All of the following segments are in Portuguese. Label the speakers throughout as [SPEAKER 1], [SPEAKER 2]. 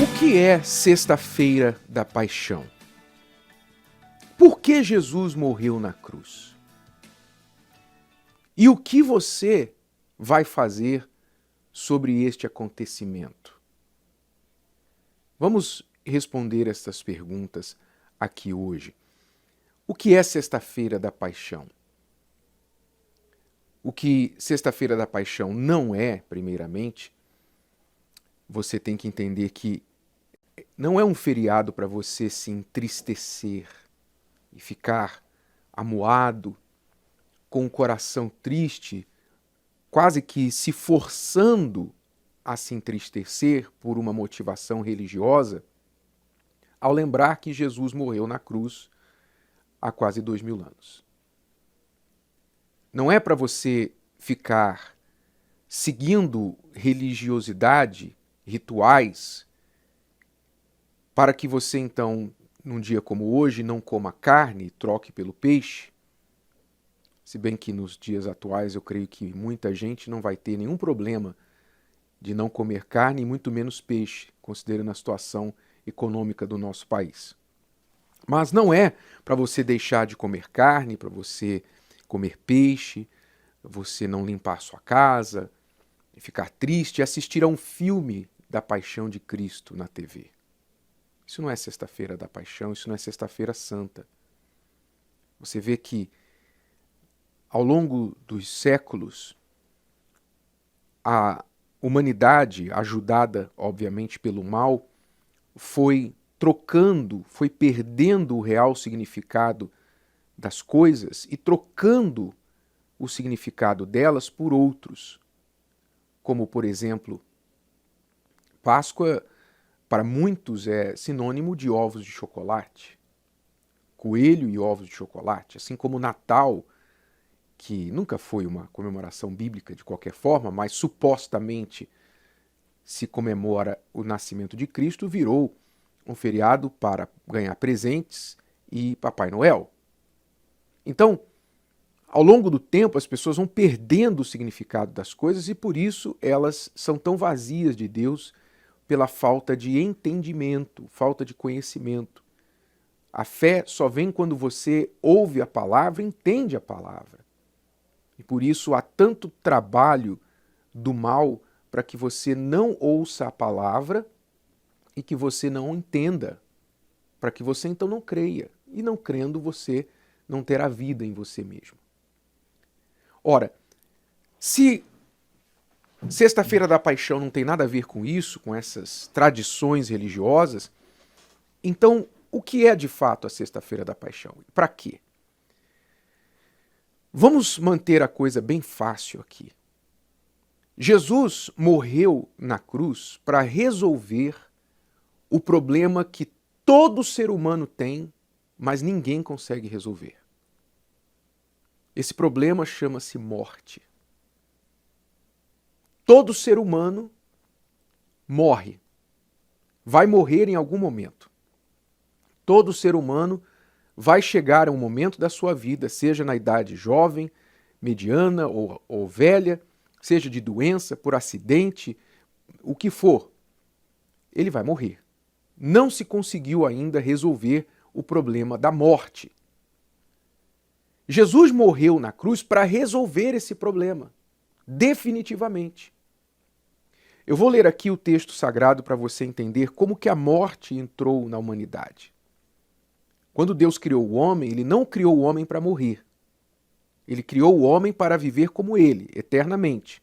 [SPEAKER 1] O que é Sexta-feira da Paixão? Por que Jesus morreu na cruz? E o que você vai fazer sobre este acontecimento? Vamos responder estas perguntas aqui hoje. O que é Sexta-feira da Paixão? O que Sexta-feira da Paixão não é, primeiramente, você tem que entender que não é um feriado para você se entristecer e ficar amuado, com o coração triste, quase que se forçando a se entristecer por uma motivação religiosa, ao lembrar que Jesus morreu na cruz há quase 2000 anos. Não é para você ficar seguindo religiosidade, rituais, para que você então, num dia como hoje, não coma carne e troque pelo peixe. Se bem que nos dias atuais eu creio que muita gente não vai ter nenhum problema de não comer carne e muito menos peixe, considerando a situação econômica do nosso país. Mas não é para você deixar de comer carne, para você comer peixe, você não limpar sua casa, ficar triste e assistir a um filme da Paixão de Cristo na TV. Isso não é Sexta-feira da Paixão, isso não é Sexta-feira Santa. Você vê que, ao longo dos séculos, a humanidade, ajudada, obviamente, pelo mal, foi trocando, foi perdendo o real significado das coisas e trocando o significado delas por outros. Como, por exemplo, Páscoa, para muitos, é sinônimo de ovos de chocolate. Coelho e ovos de chocolate. Assim como Natal, que nunca foi uma comemoração bíblica de qualquer forma, mas supostamente se comemora o nascimento de Cristo, virou um feriado para ganhar presentes e Papai Noel. Então, ao longo do tempo, as pessoas vão perdendo o significado das coisas e por isso elas são tão vazias de Deus, pela falta de entendimento, falta de conhecimento. A fé só vem quando você ouve a palavra, entende a palavra. E por isso há tanto trabalho do mal para que você não ouça a palavra e que você não entenda, para que você então não creia. E não crendo, você não terá vida em você mesmo. Ora, se Sexta-feira da Paixão não tem nada a ver com isso, com essas tradições religiosas, então o que é de fato a Sexta-feira da Paixão? Para quê? Vamos manter a coisa bem fácil aqui. Jesus morreu na cruz para resolver o problema que todo ser humano tem, mas ninguém consegue resolver. Esse problema chama-se morte. Todo ser humano morre. Vai morrer em algum momento. Todo ser humano vai chegar a um momento da sua vida, seja na idade jovem, mediana ou velha, seja de doença, por acidente, o que for, ele vai morrer. Não se conseguiu ainda resolver o problema da morte. Jesus morreu na cruz para resolver esse problema, definitivamente. Eu vou ler aqui o texto sagrado para você entender como que a morte entrou na humanidade. Quando Deus criou o homem, ele não criou o homem para morrer. Ele criou o homem para viver como ele, eternamente.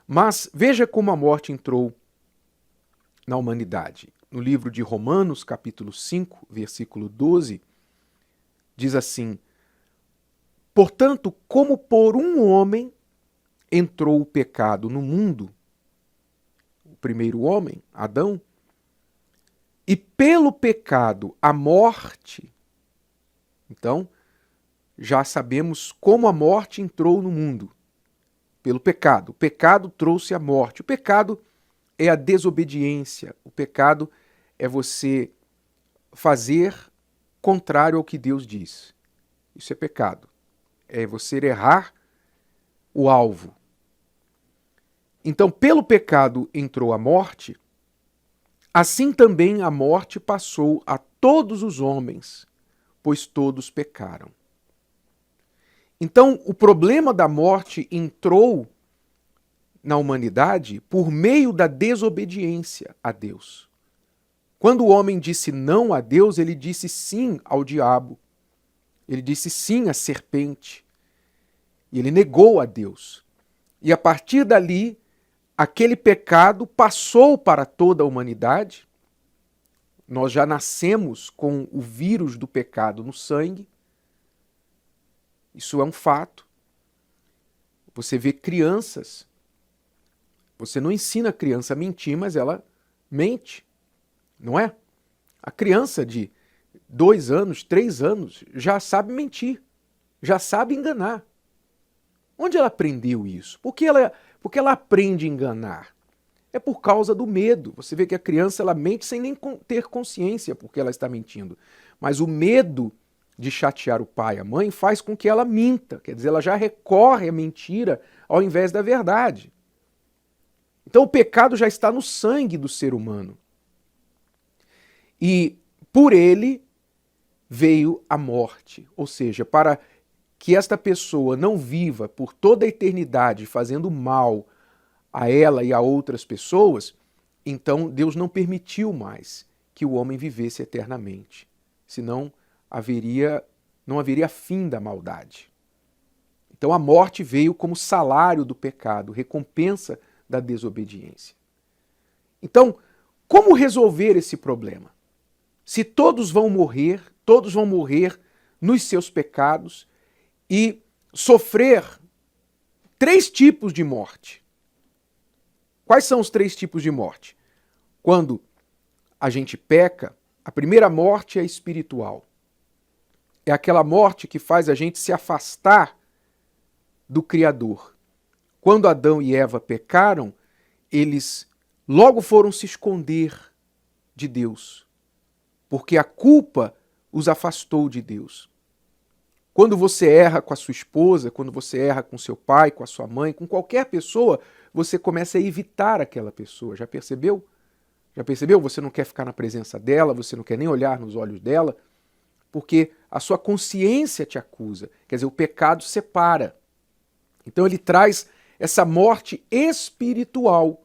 [SPEAKER 1] Mas veja como a morte entrou na humanidade. No livro de Romanos, capítulo 5, versículo 12, diz assim: portanto, como por um homem entrou o pecado no mundo, o primeiro homem, Adão, e pelo pecado a morte, então já sabemos como a morte entrou no mundo. Pelo pecado. O pecado trouxe a morte. O pecado é a desobediência. O pecado é você fazer contrário ao que Deus diz. Isso é pecado. É você errar o alvo. Então, pelo pecado entrou a morte, assim também a morte passou a todos os homens, pois todos pecaram. Então, o problema da morte entrou na humanidade por meio da desobediência a Deus. Quando o homem disse não a Deus, ele disse sim ao diabo. Ele disse sim à serpente. E ele negou a Deus. E a partir dali, aquele pecado passou para toda a humanidade. Nós já nascemos com o vírus do pecado no sangue. Isso é um fato. Você vê crianças. Você não ensina a criança a mentir, mas ela mente. Não é? A criança de 2 anos, 3 anos, já sabe mentir. Já sabe enganar. Onde ela aprendeu isso? Por que ela aprende a enganar? É por causa do medo. Você vê que a criança ela mente sem nem ter consciência porque ela está mentindo. Mas o medo de chatear o pai e a mãe faz com que ela minta. Quer dizer, ela já recorre à mentira ao invés da verdade. Então o pecado já está no sangue do ser humano. E por ele veio a morte. Ou seja, para que esta pessoa não viva por toda a eternidade fazendo mal a ela e a outras pessoas, então Deus não permitiu mais que o homem vivesse eternamente. Senão não haveria fim da maldade. Então a morte veio como salário do pecado, recompensa da desobediência. Então, como resolver esse problema? Se todos vão morrer nos seus pecados e sofrer 3 tipos de morte. Quais são os 3 tipos de morte? Quando a gente peca, a primeira morte é espiritual. É aquela morte que faz a gente se afastar do Criador. Quando Adão e Eva pecaram, eles logo foram se esconder de Deus, porque a culpa os afastou de Deus. Quando você erra com a sua esposa, quando você erra com seu pai, com a sua mãe, com qualquer pessoa, você começa a evitar aquela pessoa. Já percebeu? Já percebeu? Você não quer ficar na presença dela, você não quer nem olhar nos olhos dela, porque a sua consciência te acusa. Quer dizer, o pecado separa. Então ele traz essa morte espiritual.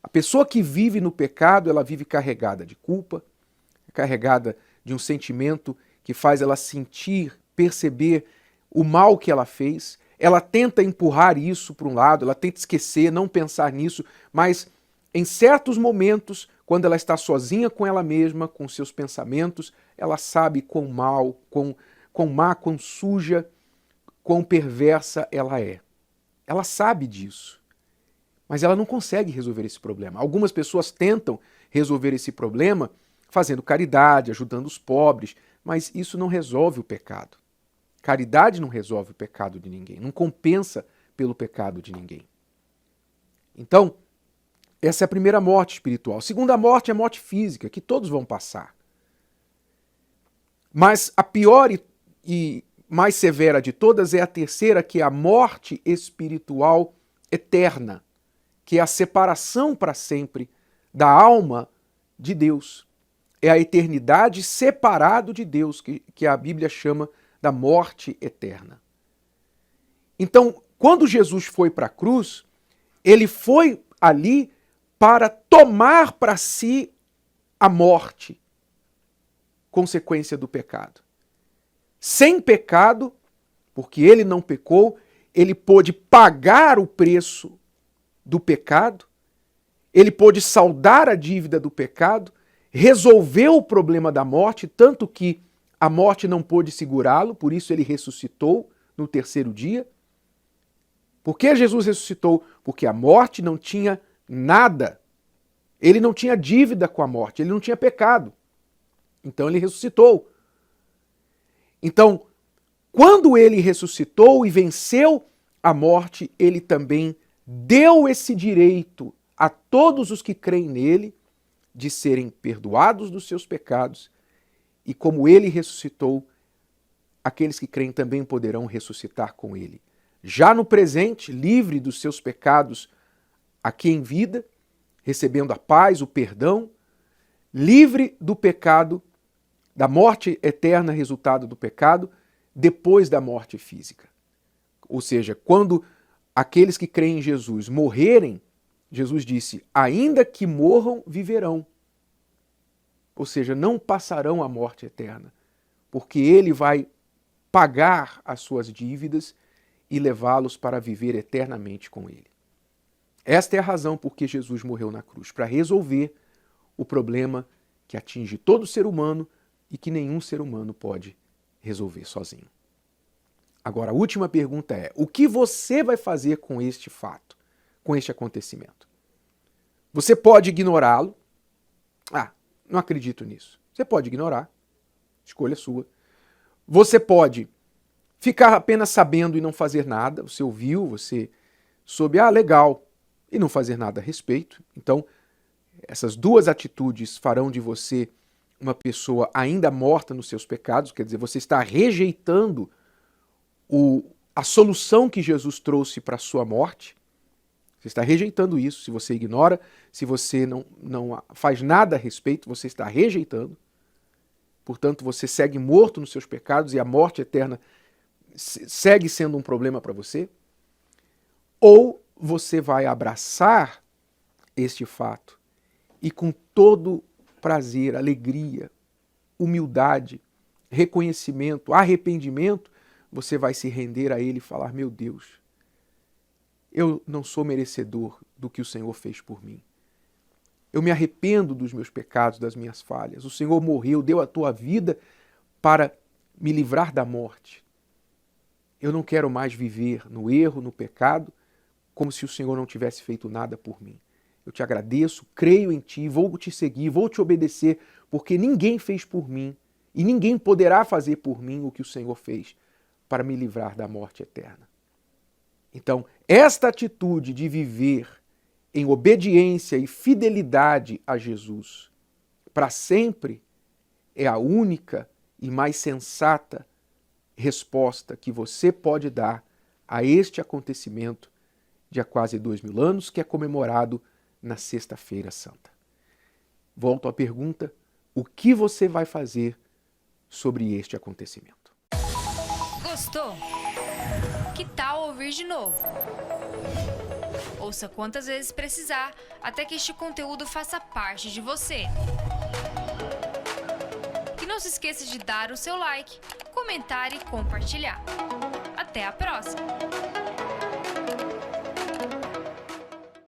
[SPEAKER 1] A pessoa que vive no pecado, ela vive carregada de culpa, carregada de um sentimento que faz ela sentir, perceber o mal que ela fez. Ela tenta empurrar isso para um lado, ela tenta esquecer, não pensar nisso, mas em certos momentos, quando ela está sozinha com ela mesma, com seus pensamentos, ela sabe quão mal, quão má, quão suja, quão perversa ela é. Ela sabe disso, mas ela não consegue resolver esse problema. Algumas pessoas tentam resolver esse problema fazendo caridade, ajudando os pobres, mas isso não resolve o pecado. Caridade não resolve o pecado de ninguém, não compensa pelo pecado de ninguém. Então, essa é a primeira morte espiritual. A segunda morte é a morte física, que todos vão passar. Mas a pior e mais severa de todas é a terceira, que é a morte espiritual eterna, que é a separação para sempre da alma de Deus. É a eternidade separado de Deus, que a Bíblia chama da morte eterna. Então, quando Jesus foi para a cruz, ele foi ali para tomar para si a morte, consequência do pecado. Sem pecado, porque ele não pecou, ele pôde pagar o preço do pecado, ele pôde saldar a dívida do pecado, resolveu o problema da morte, tanto que a morte não pôde segurá-lo, por isso ele ressuscitou no 3º dia. Por que Jesus ressuscitou? Porque a morte não tinha nada. Ele não tinha dívida com a morte, ele não tinha pecado. Então ele ressuscitou. Então, quando ele ressuscitou e venceu a morte, ele também deu esse direito a todos os que creem nele de serem perdoados dos seus pecados, e como ele ressuscitou, aqueles que creem também poderão ressuscitar com ele. Já no presente, livre dos seus pecados aqui em vida, recebendo a paz, o perdão, livre do pecado, da morte eterna resultado do pecado, depois da morte física. Ou seja, quando aqueles que creem em Jesus morrerem, Jesus disse, ainda que morram, viverão. Ou seja, não passarão a morte eterna, porque ele vai pagar as suas dívidas e levá-los para viver eternamente com ele. Esta é a razão por que Jesus morreu na cruz, para resolver o problema que atinge todo ser humano e que nenhum ser humano pode resolver sozinho. Agora, a última pergunta é, o que você vai fazer com este fato, com este acontecimento? Você pode ignorá-lo. Não acredito nisso. Você pode ignorar. Escolha sua. Você pode ficar apenas sabendo e não fazer nada. Você ouviu, você soube, legal, e não fazer nada a respeito. Então, essas duas atitudes farão de você uma pessoa ainda morta nos seus pecados, quer dizer, você está rejeitando a solução que Jesus trouxe para a sua morte. Você está rejeitando isso. Se você ignora, se você não faz nada a respeito, você está rejeitando. Portanto, você segue morto nos seus pecados e a morte eterna segue sendo um problema para você. Ou você vai abraçar este fato e com todo prazer, alegria, humildade, reconhecimento, arrependimento, você vai se render a ele e falar, meu Deus, eu não sou merecedor do que o Senhor fez por mim. Eu me arrependo dos meus pecados, das minhas falhas. O Senhor morreu, deu a tua vida para me livrar da morte. Eu não quero mais viver no erro, no pecado, como se o Senhor não tivesse feito nada por mim. Eu te agradeço, creio em ti, vou te seguir, vou te obedecer, porque ninguém fez por mim e ninguém poderá fazer por mim o que o Senhor fez para me livrar da morte eterna. Então, esta atitude de viver em obediência e fidelidade a Jesus para sempre é a única e mais sensata resposta que você pode dar a este acontecimento de há quase 2000 anos, que é comemorado na Sexta-feira Santa. Volto à pergunta, o que você vai fazer sobre este acontecimento?
[SPEAKER 2] Gostou? Que tal ouvir de novo? Ouça quantas vezes precisar, até que este conteúdo faça parte de você. E não se esqueça de dar o seu like, comentar e compartilhar. Até a próxima!